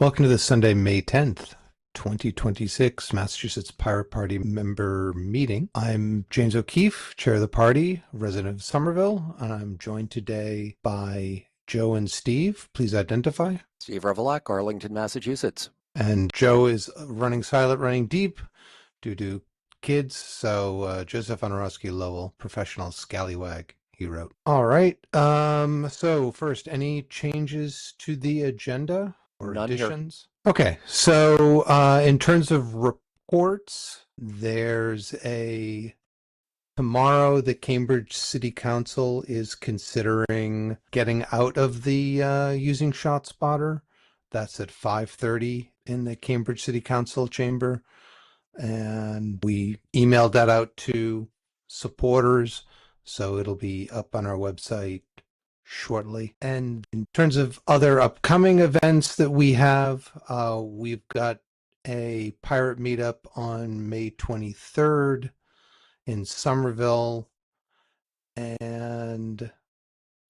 Welcome to the Sunday, May 10th, 2026 Massachusetts Pirate Party member meeting. I'm James O'Keefe, chair of the party, resident of Somerville, and I'm joined today by Joe and Steve. Please identify. Steve Revelak, Arlington, Massachusetts. And Joe is running silent, running deep due to kids. So Joseph Honorowski Lowell, professional scallywag, he wrote. All right. So first, any changes to the agenda or None here. additions? Okay. So in terms of reports, there's tomorrow the Cambridge City Council is considering getting out of the using ShotSpotter. That's at 5:30 in the Cambridge City Council chamber. And we emailed that out to supporters, so it'll be up on our website shortly. And in terms of other upcoming events that we have, we've got a pirate meetup on May 23rd in Somerville, and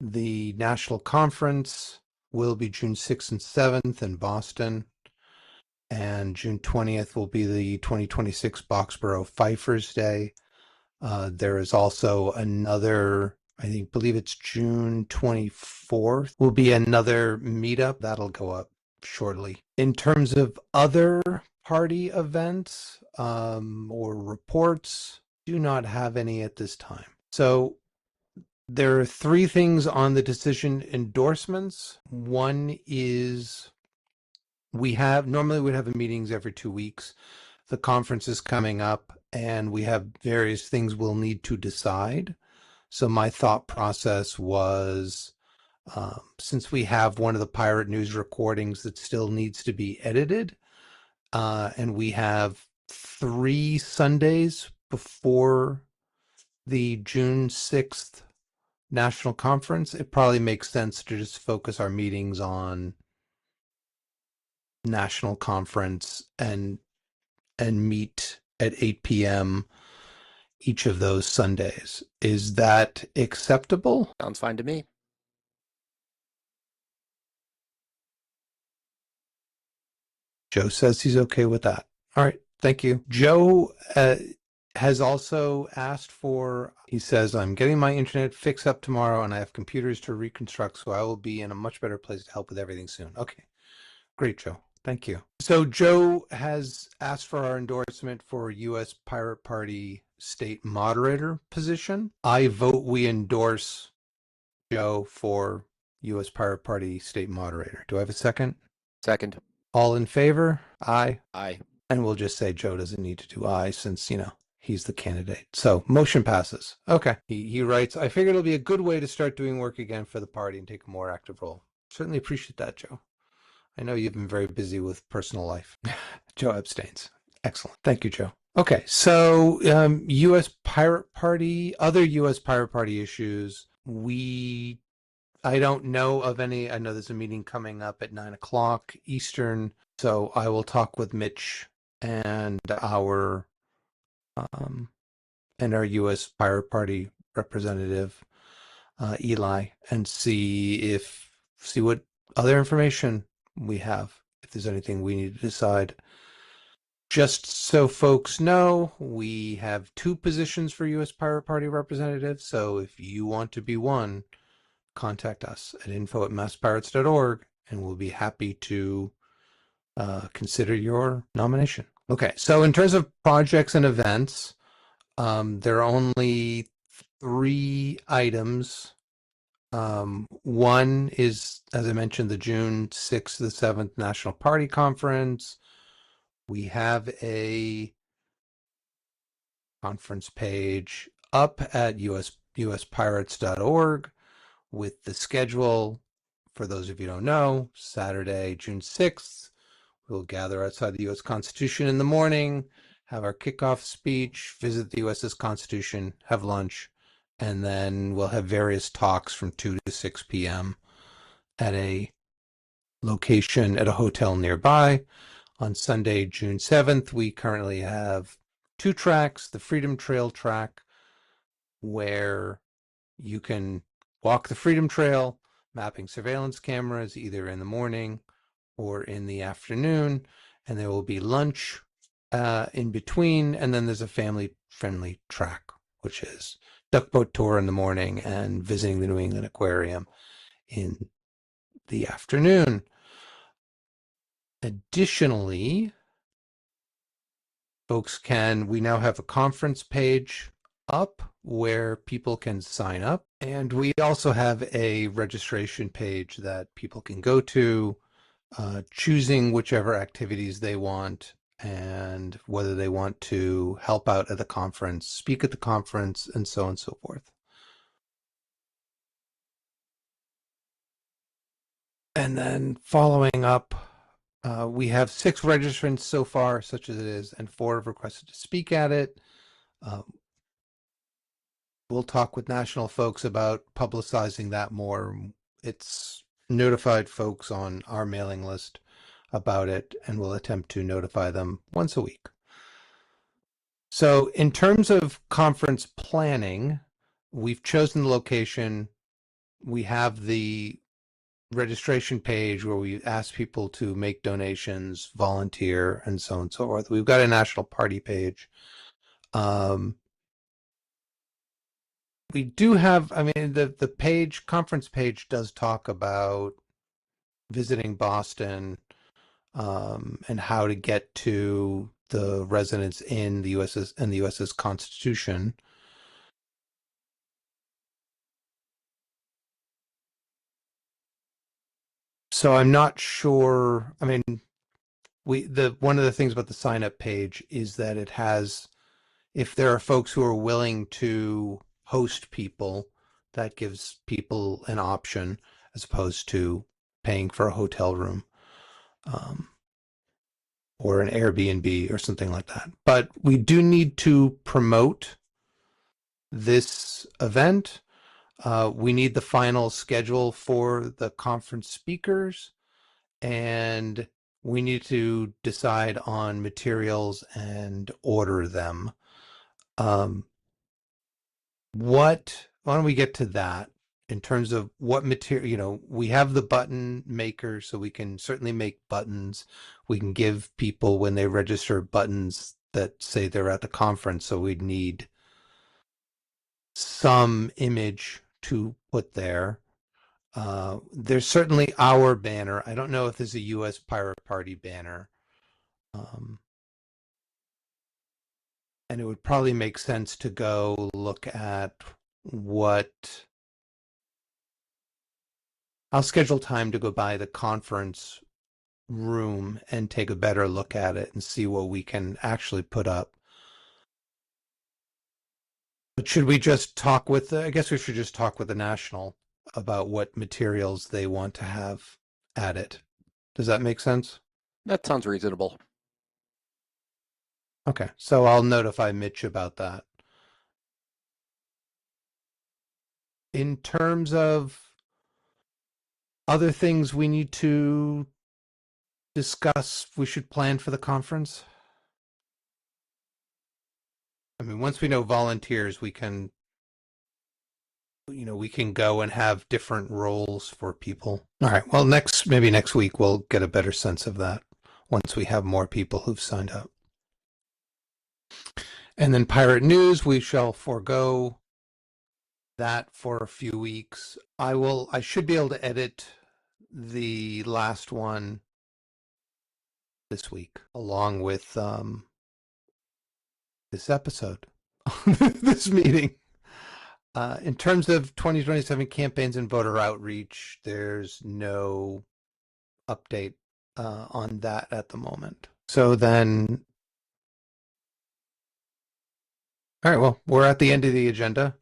the national conference will be June 6th and 7th in Boston. And June 20th will be the 2026 Boxborough Fifers Day. There is also another, believe it's June 24th, will be another meetup. That'll go up shortly. In terms of other party events or reports, do not have any at this time. So there are three things on the decision endorsements. One is normally we'd have meetings every 2 weeks. The conference is coming up and we have various things we'll need to decide. So my thought process was, since we have one of the Pirate News recordings that still needs to be edited, and we have 3 Sundays before the June 6th national conference, it probably makes sense to just focus our meetings on national conference and meet at 8 p.m. each of those Sundays. Is that acceptable? Sounds fine to me. Joe says he's okay with that. All right, thank you. Joe has also asked for, he says, I'm getting my internet fixed up tomorrow and I have computers to reconstruct, so I will be in a much better place to help with everything soon. Okay, great, Joe. Thank you. So Joe has asked for our endorsement for U.S. Pirate Party state moderator position. I vote we endorse Joe for U.S. Pirate Party state moderator. Do I have a second? Second. All in favor? Aye. Aye. And we'll just say Joe doesn't need to do aye since, he's the candidate. So motion passes. Okay. He writes, I figure it'll be a good way to start doing work again for the party and take a more active role. Certainly appreciate that, Joe. I know you've been very busy with personal life. Joe abstains. Excellent. Thank you, Joe. Okay, so U.S. Pirate Party, other U.S. Pirate Party issues. I don't know of any. I know there's a meeting coming up at 9 o'clock Eastern, so I will talk with Mitch and our U.S. Pirate Party representative, Eli, and see what other information we have, if there's anything we need to decide. Just so folks know, we have 2 positions for U.S. Pirate Party representatives, so if you want to be one, contact us at info@masspirates.org, and we'll be happy to consider your nomination. Okay, so in terms of projects and events, there are only 3 items. One is, as I mentioned, the June 6th to the 7th National Party Conference. We have a conference page up at uspirates.org with the schedule. For those of you who don't know, Saturday, June 6th, we'll gather outside the U.S. Constitution in the morning, have our kickoff speech, visit the U.S.'s Constitution, have lunch, and then we'll have various talks from 2 to 6 p.m. at a location at a hotel nearby. On Sunday, June 7th, we currently have 2 tracks, the Freedom Trail track, where you can walk the Freedom Trail, mapping surveillance cameras either in the morning or in the afternoon, and there will be lunch in between, and then there's a family-friendly track, which is duck boat tour in the morning and visiting the New England Aquarium in the afternoon. Additionally, we now have a conference page up where people can sign up. And we also have a registration page that people can go to, choosing whichever activities they want and whether they want to help out at the conference, speak at the conference, and so on and so forth. And then following up, we have 6 registrants so far, such as it is, and 4 have requested to speak at it. We'll talk with national folks about publicizing that more. It's notified folks on our mailing list about it, and we'll attempt to notify them once a week. So in terms of conference planning, we've chosen the location. We have the registration page where we ask people to make donations, volunteer, and so on and so forth. We've got a national party page. We do have, I mean, the page, conference page does talk about visiting Boston, and how to get to the residence in the USS and the USS Constitution. So I'm not sure. I mean, one of the things about the sign up page is that it has, if there are folks who are willing to host people, that gives people an option as opposed to paying for a hotel room, or an Airbnb or something like that. But we do need to promote this event. We need the final schedule for the conference speakers, and we need to decide on materials and order them. Why don't we get to that in terms of what material, we have the button maker, so we can certainly make buttons. We can give people, when they register, buttons that say they're at the conference. So we'd need some image to put there. There's certainly our banner. I don't know if there's a U.S. Pirate Party banner. And it would probably make sense to go look at what. I'll schedule time to go by the conference room and take a better look at it and see what we can actually put up. But should we just talk with I guess we should just talk with the National about what materials they want to have at it. Does that make sense? That sounds reasonable. Okay, so I'll notify Mitch about that. In terms of other things we need to discuss, we should plan for the conference. I mean, once we know volunteers, we can go and have different roles for people. All right. Well, maybe next week we'll get a better sense of that once we have more people who've signed up. And then Pirate News, we shall forego that for a few weeks. I should be able to edit the last one this week along with this episode, this meeting. In terms of 2027 campaigns and voter outreach, there's no update on that at the moment. So then, all right, well, we're at the end of the agenda.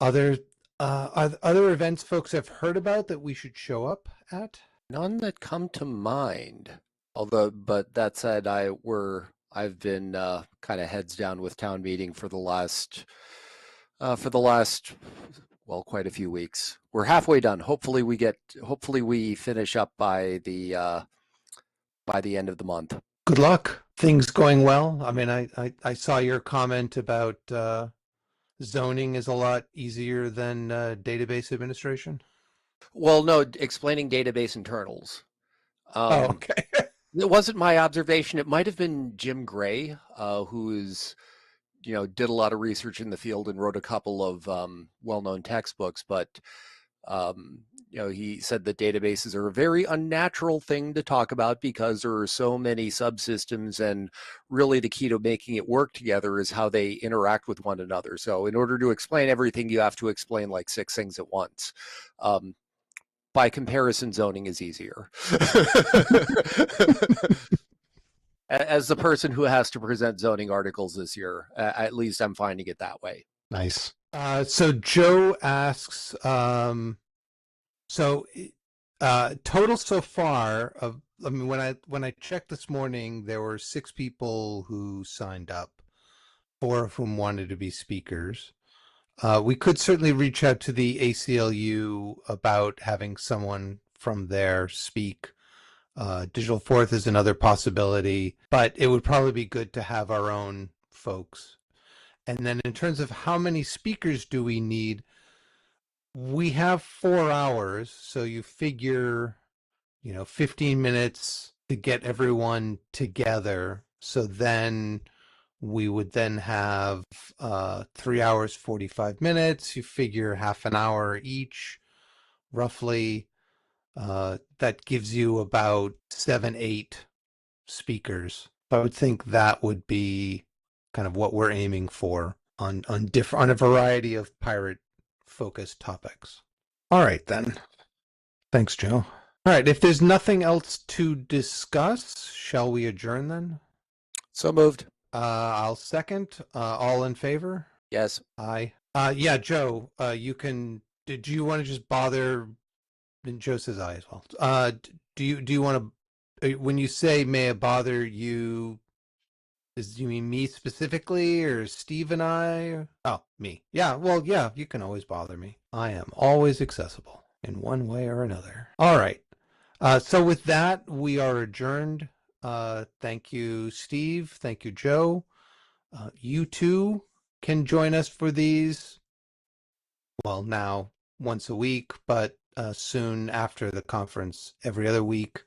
Other events folks have heard about that we should show up at? None that come to mind. But that said, I've been kind of heads down with town meeting for the last quite a few weeks. We're halfway done. Hopefully we finish up by the end of the month. Good luck. Things going well. I mean, I saw your comment about zoning is a lot easier than database administration. Well, no, explaining database internals. Oh, Um, okay. it wasn't my observation. It might have been Jim Gray, who is, did a lot of research in the field and wrote a couple of well-known textbooks. But um, he said that databases are a very unnatural thing to talk about because there are so many subsystems, and really the key to making it work together is how they interact with one another. So in order to explain everything, you have to explain like six things at once. Um, by comparison, zoning is easier. As the person who has to present zoning articles this year, at least I'm finding it that way. Nice. So Joe asks, so total so far of, I mean, when I checked this morning, there were 6 people who signed up, 4 of whom wanted to be speakers. We could certainly reach out to the ACLU about having someone from there speak. Digital Fourth is another possibility, but it would probably be good to have our own folks. And then in terms of how many speakers do we need, we have 4 hours. So you figure, 15 minutes to get everyone together. So then we would then have 3 hours, 45 minutes. You figure half an hour each, roughly. That gives you about 7, 8 speakers. I would think that would be kind of what we're aiming for on a variety of pirate focused topics. All right then. Thanks, Joe. All right, if there's nothing else to discuss, shall we adjourn then? So moved. I'll second. All in favor? Yes. Aye. Yeah, Joe, you can. Did you want to just bother? And Joe says aye as well. Do you want to? When you say may it bother you, do you mean me specifically or Steve and I? Oh, me. Yeah. Well, yeah. You can always bother me. I am always accessible in one way or another. All right. So with that, we are adjourned. Thank you, Steve. Thank you, Joe. You too can join us for these. Well, now once a week, but soon after the conference, every other week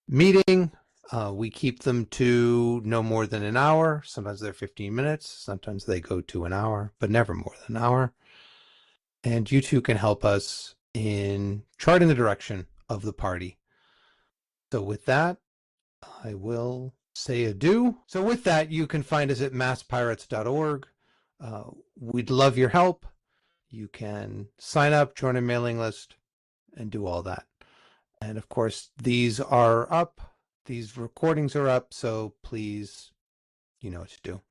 meeting. We keep them to no more than an hour. Sometimes they're 15 minutes. Sometimes they go to an hour, but never more than an hour. And you two can help us in charting the direction of the party. So with that, I will say adieu. So with that, you can find us at masspirates.org. We'd love your help. You can sign up, join a mailing list, and do all that. And of course, these are up. These recordings are up. So please, you know what to do.